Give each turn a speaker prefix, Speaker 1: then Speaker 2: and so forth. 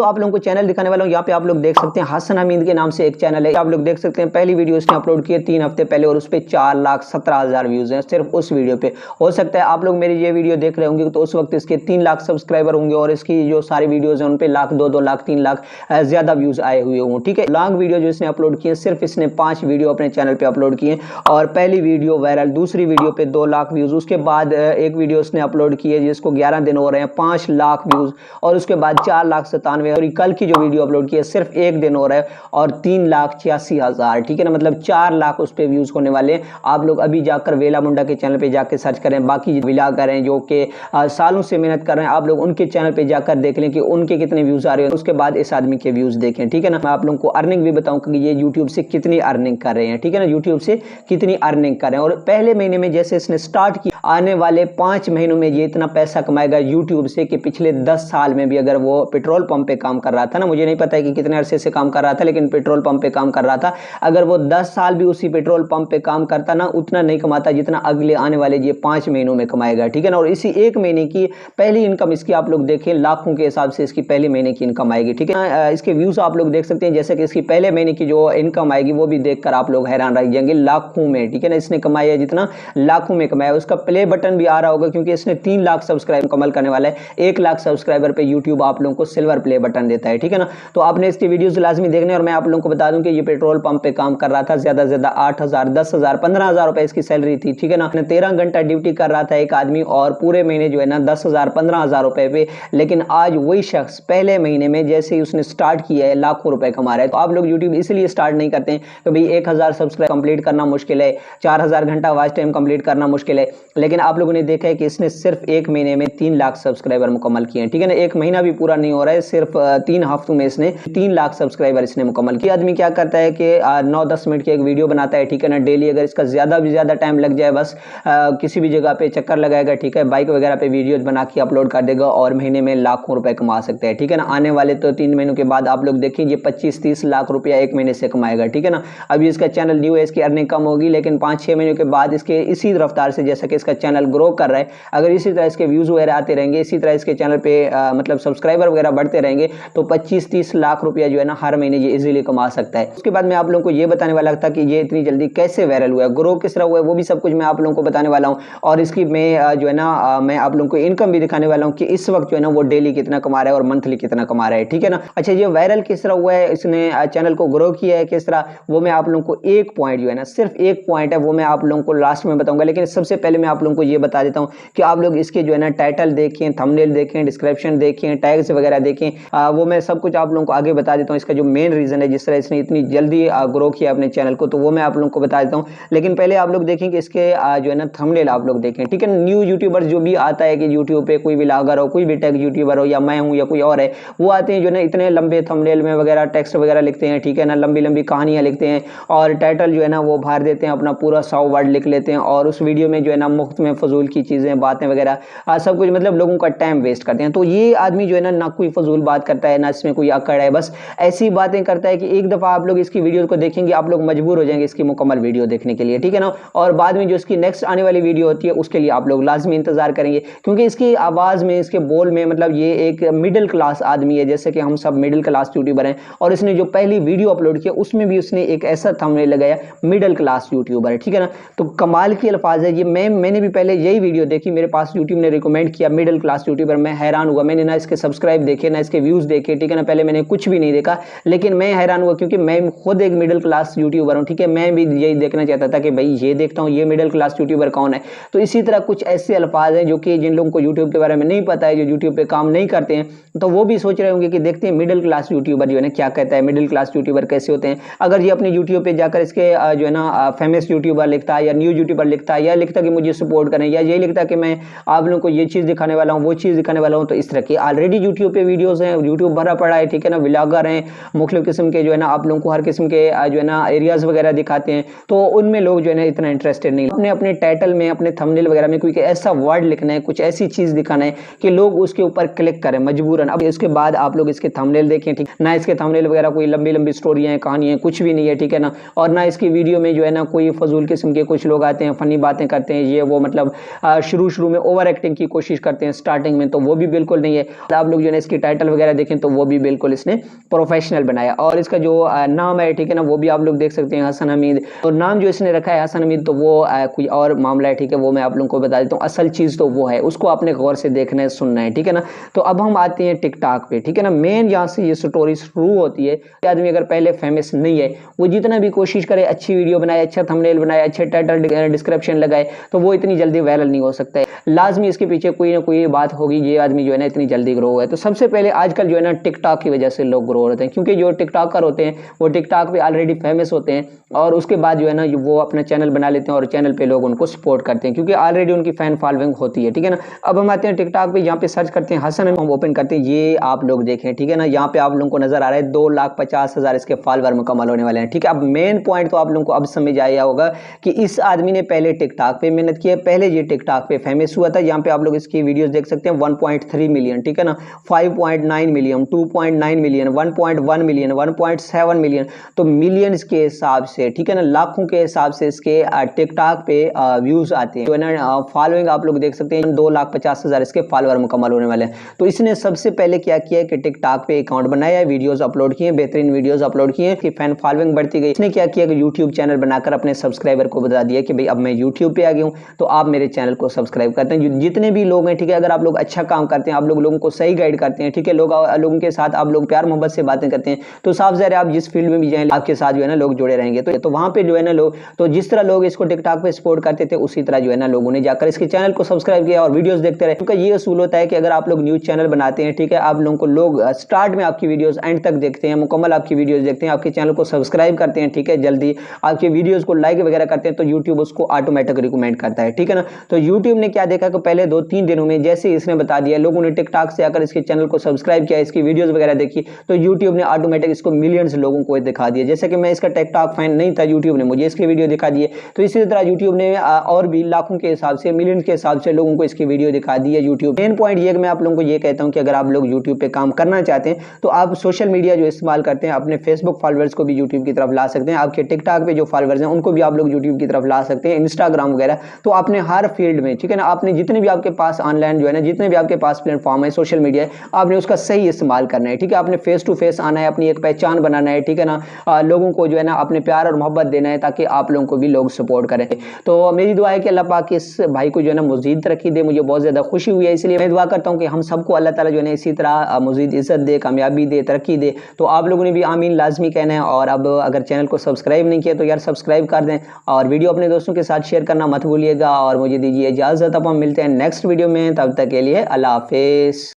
Speaker 1: दोस्तों आप लोगों को चैनल दिखाने वाला हूँ। यहाँ पे आप लोग देख सकते हैं हसन हमीद के नाम से एक चैनल है। आप लोग देख सकते हैं पहली वीडियो इसने अपलोड की है 3 हफ्ते पहले और उस पर 4,17,000 व्यूज हैं सिर्फ उस वीडियो पे। हो सकता है आप लोग मेरी ये वीडियो देख रहे होंगे तो उस वक्त इसके 3 लाख सब्सक्राइबर होंगे और इसकी जो सारी वीडियोज हैं उन पे लाख 2 लाख 3 लाख ज्यादा व्यूज आए हुए होंगे। ठीक है, लॉन्ग वीडियो जो इसने अपलोड किए सिर्फ इसने 5 वीडियो अपने चैनल पे अपलोड किए और पहली वीडियो वायरल, दूसरी वीडियो पे 2 लाख व्यूज, उसके बाद एक वीडियो इसने अपलोड की है जिसको 11 दिन हो रहे हैं 5 लाख व्यूज और उसके बाद 4,97,000 और कल की जो वीडियो अपलोड की है सिर्फ 1 दिन हो रहा है और 3,86,000। ठीक है ना, मतलब 4 लाख उस पे व्यूज होने वाले हैं। आप लोग अभी जाकर वेला मुंडा के चैनल पे जाकर सर्च करें, बाकी व्लॉगर हैं जो कि सालों से मेहनत कर रहे हैं, आप लोग उनके चैनल पे जाकर देख लें कि उनके कितने व्यूज आ रहे हैं, उसके बाद इस आदमी के व्यूज देखें। ठीक है ना, मैं आप लोगों को अर्निंग भी बताऊंगा कि ये यूट्यूब से कितनी अर्निंग कर रहे हैं। ठीक है ना, यूट्यूब से कितनी अर्निंग कर रहे हैं और पहले महीने में जैसे इसने स्टार्ट किया, आने वाले 5 महीनों में ये इतना पैसा कमाएगा यूट्यूब से कि पिछले 10 साल में भी अगर वो पेट्रोल पंप पे काम कर रहा था ना, मुझे नहीं पता है कि कितने अरसे से काम कर रहा था, लेकिन पेट्रोल पंप पे काम कर रहा था, अगर वो 10 साल भी उसी पेट्रोल पंप पे काम करता ना, उतना नहीं कमाता जितना अगले आने वाले ये 5 महीनों में कमाएगा। ठीक है ना, और इसी 1 महीने की पहली इनकम इसकी आप लोग देखें लाखों के हिसाब से इसकी पहले महीने की इनकम आएगी। ठीक है ना, इसके व्यूज आप लोग देख सकते हैं, जैसे कि इसकी पहले महीने की जो इनकम आएगी वो भी देखकर आप लोग हैरान रह जाएंगे, लाखों में। ठीक है ना, इसने कमाया जितना लाखों में कमाया। उसका प्ले बटन भी आ रहा होगा क्योंकि इसने 3 लाख सब्सक्राइब मुकम्मल करने वाला है। 1 लाख सब्सक्राइबर पे यूट्यूब आप लोगों को सिल्वर प्ले बटन देता है। ठीक है ना, तो आपने इसकी वीडियोस लाजमी देखने। और मैं आप लोगों को बता दूं कि ये पेट्रोल पंप पे काम कर रहा था, ज्यादा से ज्यादा 8,000 10,000 15,000 रुपए इसकी सैलरी थी। ठीक है ना, 13 घंटा ड्यूटी कर रहा था एक आदमी और पूरे महीने जो है ना 10,000 15,000 रुपए पे। लेकिन आज वही शख्स पहले महीने में जैसे ही उसने स्टार्ट किया है लाखों रुपए कमा रहा है। तो आप लोग यूट्यूब इसलिए स्टार्ट नहीं करते हैं तो भाई 1,000 सब्सक्राइब कंप्लीट करना मुश्किल है, 4,000 घंटा वॉच टाइम कंप्लीट करना मुश्किल है, लेकिन आप लोगों ने देखा है कि इसने सिर्फ 1 महीने में 3 लाख सब्सक्राइबर मुकम्मल किए हैं। ठीक है ना, 1 महीना भी पूरा नहीं हो रहा है, सिर्फ 3 हफ्तों में इसने 3 लाख सब्सक्राइबर इसने मुकम्मल किया। आदमी क्या करता है कि 9-10 मिनट की एक वीडियो बनाता है। ठीक है ना, डेली अगर इसका ज्यादा भी ज्यादा टाइम लग जाए, बस किसी भी जगह पे चक्कर लगाएगा, ठीक है, बाइक वगैरह पे वीडियो बना के अपलोड कर देगा और महीने में लाखों रुपए कमा सकते हैं। ठीक है ना, आने वाले तो 3 महीनों के बाद आप लोग देखिए 25-30 लाख रुपया 1 महीने से कमाएगा। ठीक है ना, अभी इसका चैनल न्यू है, इसकी अर्निंग कम होगी, लेकिन 5-6 महीनों के बाद इसके इसी रफ्तार से जैसा कि इसका चैनल ग्रो कर रहा है, अगर इसी तरह इसके व्यूज वगैरह आते रहेंगे, इसी तरह इसके चैनल पे मतलब सब्सक्राइबर वगैरह बढ़ते रहेंगे तो 25-30 लाख रुपया जो है ना हर महीने ये इजीली कमा सकता है। उसके बाद मैं आप लोगों को ये बताने वाला था कि ये इतनी जल्दी कैसे वायरल हुआ है, ग्रो किस तरह हुआ है, वो भी सब कुछ मैं आप लोगों को बताने वाला हूं। और इसकी मैं जो है ना मैं आप लोगों को इनकम भी दिखाने वाला हूं कि इस वक्त जो है ना वो डेली कितना कमा रहा है और मंथली कितना कमा रहा है। ठीक है ना, अच्छा ये वायरल किस तरह हुआ है, इसने चैनल को ग्रो किया है किस तरह, वो मैं आप लोगों को एक पॉइंट जो है ना, सिर्फ एक पॉइंट है, वो मैं आप लोगों को लास्ट में बताऊंगा। लेकिन सबसे पहले मैं आप लोगों को ये बता देता हूं कि आप लोग इसके जो है ना टाइटल देखें, थंबनेल देखें, डिस्क्रिप्शन देखें, टैग्स वगैरह देखें, वो मैं सब कुछ आप लोगों को आगे बता देता हूं। इसका जो मेन रीजन है जिस तरह इसने इतनी जल्दी ग्रो किया अपने चैनल को, तो वो मैं आप लोगों को बता देता हूं। लेकिन पहले आप लोग देखें कि इसके जो है ना थंबनेल आप लोग देखें। ठीक है, न्यू यूट्यूबर जो भी आता है कि यूट्यूब पे कोई व्लॉगर हो, कोई भी टेक यूट्यूबर हो या मैं हूं या कोई और है, वो आते हैं जो ना इतने लंबे थंबनेल में वगैरह टेक्स्ट वगैरह लिखते हैं। ठीक है ना, लंबी लंबी कहानियां लिखते हैं और टाइटल जो है ना वो भर देते हैं, अपना पूरा 100 वर्ड लिख लेते हैं और उस वीडियो में जो है ना मुफ्त में फजूल की चीजें बातें वगैरह सब कुछ, मतलब लोगों का टाइम वेस्ट करते हैं। तो ये आदमी जो है ना कोई फजूल बात करता है, ना इसमें कोई अकड़ है, बस ऐसी बातें करता है कि एक दफा आप लोग इसकी वीडियो को देखेंगे आप लोग मजबूर हो जाएंगे इसकी मुकम्मल वीडियो देखने के लिए। ठीक है ना, और बाद में जो इसकी नेक्स्ट आने वाली वीडियो होती है उसके लिए आप लोग लाजमी इंतजार करेंगे, क्योंकि इसकी आवाज में, इसके बोल में, मतलब ये एक मिडिल क्लास आदमी है, जैसे कि हम सब मिडिल क्लास यूट्यूबर हैं। और इसने जो पहली वीडियो अपलोड किया उसमें भी उसने एक ऐसा थंबनेल लगाया मिडिल क्लास यूट्यूबर है। ठीक है ना, तो कमाल की अल्फाज है ये। मैंने भी पहले यही वीडियो देखी, मेरे पास यूट्यूब ने रिकमेंड किया मिडिल क्लास यूट्यूबर, मैं हैरान हुआ। मैंने ना इसके सब्सक्राइब देखे ना इसके व्यूज देखे। ठीक है ना, पहले मैंने कुछ भी नहीं देखा, लेकिन मैं हैरान हुआ क्योंकि मैं खुद एक मिडिल क्लास यूट्यूबर हूं। ठीक है, मैं भी यही देखना चाहता था कि भाई ये देखता हूं ये मिडिल क्लास यूट्यूबर कौन है। तो इसी तरह कुछ ऐसे अल्फाज हैं जो कि जिन लोगों को यूट्यूब के बारे में नहीं पता है, जो यूट्यूब पे काम नहीं करते हैं, तो वो भी सोच रहे होंगे कि देखते हैं मिडिल क्लास यूट्यूबर जो है ना क्या कहता है, मिडिल क्लास यूट्यूबर कैसे होते हैं। अगर ये अपने यूट्यूब पे जाकर इसके जो है ना फेमस यूट्यूबर लिखता है या न्यू यूट्यूबर लिखता है या लिखता कि मुझे सपोर्ट करें, या यही लिखता कि मैं आप लोगों को ये चीज दिखाने वाला हूं वो चीज दिखाने वाला हूं, तो इस तरह की ऑलरेडी यूट्यूब पे वीडियोस हैं, यूट्यूब भरा पड़ा है। ठीक है ना, व्लॉगर हैं, मुख्तलिफ किस्म के जो है ना आप लोगों को हर किस्म के जो है ना एरियाज वगैरह दिखाते हैं, तो उनमें लोग जो है ना इतना इंटरेस्टेड नहीं। अपने अपने टाइटल में, अपने थंबनेल वगैरह में कोई ऐसा वर्ड लिखना है, कुछ ऐसी चीज दिखाना है कि लोग उसके ऊपर क्लिक करें मजबूरन। अब इसके बाद आप लोग इसके थंबनेल देखें, ठीक ना, इसके थंबनेल वगैरह कोई लंबी लंबी स्टोरियां कहानियां कुछ भी नहीं है। ठीक है ना, और ना इसकी वीडियो में जो है ना कोई फजूल किस्म के कुछ लोग आते हैं, फनी बातें करते हैं, ये वो, मतलब शुरू में ओवर एक्टिंग की कोशिश करते हैं स्टार्टिंग में, तो वो भी बिल्कुल नहीं है। आप लोग जो है इसकी टाइटल वगैरह वगैरह देखें तो वो भी बिल्कुल इसने प्रोफेशनल बनाया। और इसका जो नाम है, ठीक है ना, वो भी आप लोग देख सकते हैं हसन हमीद। तो नाम जो इसने रखा है हसन हमीद, तो वो कोई और मामला है, ठीक है, वो मैं आप लोगों को बता देता हूँ। असल चीज़ तो वो है, उसको आपने गौर से देखना है, सुनना है, ठीक है ना। तो अब हम आते हैं टिकटॉक पे, ठीक है ना। मेन जहाँ से ये स्टोरी शुरू होती है, आदमी अगर पहले फेमस नहीं है, वो जितना भी कोशिश करे, अच्छी वीडियो बनाए, अच्छा थंबनेल बनाए, अच्छे टाइटल डिस्क्रिप्शन लगाए, तो वो इतनी जल्दी वायरल नहीं हो सकता है। लाजमी इसके पीछे कोई ना कोई बात होगी, ये आदमी जो है ना इतनी जल्दी ग्रो हुआ है। तो सबसे पहले आजकल जो है ना टिकटॉक की वजह से लोग ग्रो होते हैं, क्योंकि जो टिकटॉकर होते हैं वो टिकटॉक पे ऑलरेडी फेमस होते हैं, और उसके बाद जो है ना वो अपना चैनल बना लेते हैं, और चैनल पे लोग उनको सपोर्ट करते हैं, क्योंकि ऑलरेडी उनकी फैन फॉलोइंग होती है, ठीक है ना। अब हम आते हैं टिकटॉक पे, यहाँ पे सर्च करते हैं हसन, हम ओपन करते हैं, ये आप लोग देखें, ठीक है ना। यहाँ पे आप लोगों को नजर आ रहा है 2,50,000 इसके फॉलोअर मुकम्मल होने वाले हैं, ठीक है। अब मेन पॉइंट तो आप लोगों को अब समझ आया होगा कि इस आदमी ने पहले टिकटॉक पे मेहनत की है, पहले ये टिकटॉक पे फेमस हुआ था। यहाँ पे आप लोग इसकी वीडियोस देख सकते हैं, 1.3 मिलियन, ठीक है ना, 5.9 मिलियन, 2.9 मिलियन, 1.1 मिलियन, 1.7 मिलियन। तो मिलियंस के हिसाब से, ठीक है ना, लाखों के हिसाब से इसके टिकटॉक पे व्यूज आते हैं, जो है ना फॉलोइंग आप लोग देख सकते हैं, 2,50,000 इसके फॉलोअर मुकम्मल होने वाले हैं। तो इसने सबसे पहले क्या किया कि टिकटॉक पे अकाउंट बनाया, वीडियोस अपलोड किए, बेहतरीन वीडियोस अपलोड किए, कि फैन फॉलोइंग बढ़ती गई। इसने क्या किया कि यूट्यूब चैनल बनाकर अपने सब्सक्राइबर को बता दिया कि भाई अब मैं यूट्यूब पे आ गया हूँ, तो आप मेरे चैनल को सब्सक्राइब करते हैं। जितने भी लोग हैं, ठीक है, अगर आप लोग अच्छा काम करते हैं, आप लोगों को सही गाइड करते हैं, ठीक है, लोगों के साथ आप लोग प्यार मोहब्बत से बातें करते हैं, तो साफ ज़ाहिर है आप जिस फील्ड में भी जाएं, आपके साथ जो है ना लोग जुड़े रहेंगे। तो वहां पे जो है ना लोग, तो जिस तरह लोग इसको टिकटॉक पे सपोर्ट करते थे, उसी तरह जो है ना लोगों ने जाकर इसके चैनल को सब्सक्राइब किया और वीडियोस देखते रहे। क्योंकि ये असूल होता है कि अगर आप लोग न्यूज चैनल बनाते हैं, ठीक है, आप लोगों को लोग स्टार्ट में आपकी वीडियोस एंड तक देखते हैं, मुकम्मल आपकी वीडियोस देखते हैं, आपके चैनल को सब्सक्राइब करते हैं, ठीक है, जल्दी आपके वीडियोस को लाइक वगैरह करते हैं, तो यूट्यूब उसको ऑटोमेटिक रिकमेंड करता है, ठीक है ना। तो यूट्यूब ने क्या देखा कि पहले 2-3 दिनों में जैसे इसने बता दिया, लोगों ने टिकटॉक से आकर इसके चैनल को सब्सक्राइब किया, इसकी वीडियोस वगैरह देखी, तो यूट्यूब ने ऑटोमेटिक इसको मिलियंस लोगों को दिखा दिया। जैसे कि मैं इसका टिकटॉक फैन नहीं था, यूट्यूब ने मुझे इसकी वीडियो दिखा दी है, तो इसी तरह यूट्यूब ने और भी लाखों के हिसाब से, मिलियंस के हिसाब से लोगों को इसकी वीडियो दिखा दी है यूट्यूब। मेन पॉइंट ये कि मैं आप लोगों को ये कहता हूं कि अगर आप लोग यूट्यूब पे काम करना चाहते हैं, तो आप सोशल मीडिया जो इस्तेमाल करते हैं, अपने फेसबुक फॉलोअर्स को भी यूट्यूब की तरफ ला सकते हैं, आपके टिकटॉक पे जो फॉलोअर्स हैं उनको भी आप लोग यूट्यूब की तरफ ला सकते हैं, इंस्टाग्राम वगैरह। तो आपने हर फील्ड में, ठीक है ना, आपने जितने भी आपके पास ऑनलाइन जो है ना, जितने भी आपके पास प्लेटफॉर्म है, सोशल मीडिया है, आपने उसका सही इस्तेमाल करना है, ठीक है। आपने फेस टू फेस आना है, अपनी एक पहचान बनाना है, ठीक है ना, लोगों को जो है ना अपने प्यार और मोहब्बत देना है, ताकि आप लोगों को भी लोग सपोर्ट करें। तो मेरी दुआ है कि अल्लाह पाक इस भाई को जो है ना मज़ीद तरक्की दे। मुझे बहुत ज़्यादा खुशी हुई है, इसलिए मैं दुआ करता हूँ कि हम सबको अल्लाह ताला जो है ना इसी तरह मज़ीद इज़्ज़त दे, कामयाबी दे, तरक्की दे। तो आप लोगों ने भी आमीन लाजमी कहना है। और अब अगर चैनल को सब्सक्राइब नहीं किया तो यार सब्सक्राइब कर दें, और वीडियो अपने दोस्तों के साथ शेयर करना मत भूलिएगा। और मुझे दीजिए इजाज़त, अब हम मिलते हैं नेक्स्ट वीडियो में, तब तक के लिए अल्लाह हाफिज़।